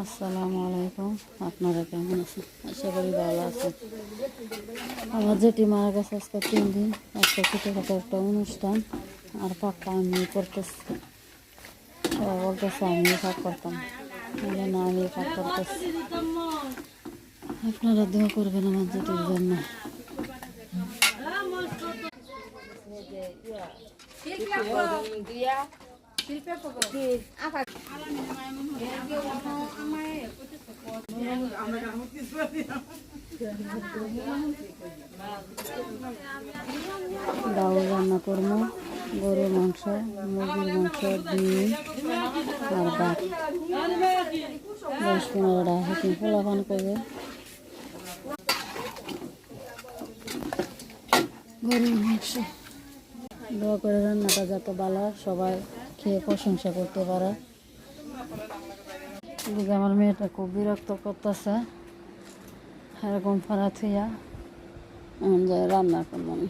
আসসালামু আলাইকুম। আপনারা কেমন আছেন? আশা করি ভালো আছেন। আমার যেটি মারা গেছে আজকে 3 দিন। একটা ছোটোখাটো একটা অনুষ্ঠান আর পাক্কা আমি করতেছি। সবাই বলতেছে আমিও পাক করতাম, না আমি পাক করতেছি। আপনারা দোয়া করবেন আমার যেটির জন্য। ডাউল রান্না করবো, গরুর মাংস, মুরগির মাংস, ডিম আর ভাত। 10-15টা হেঁটে পোলাপান করবে। গরুর মাংস দোয়া করে রান্নাটা যাতে ভালো সবাই খেয়ে প্রশংসা করতে পারে। এদিকে আমার মেয়েটা খুব বিরক্ত করতেছে, এরকম ফাড়া থুইয়া যায় রান্না করবো আমি।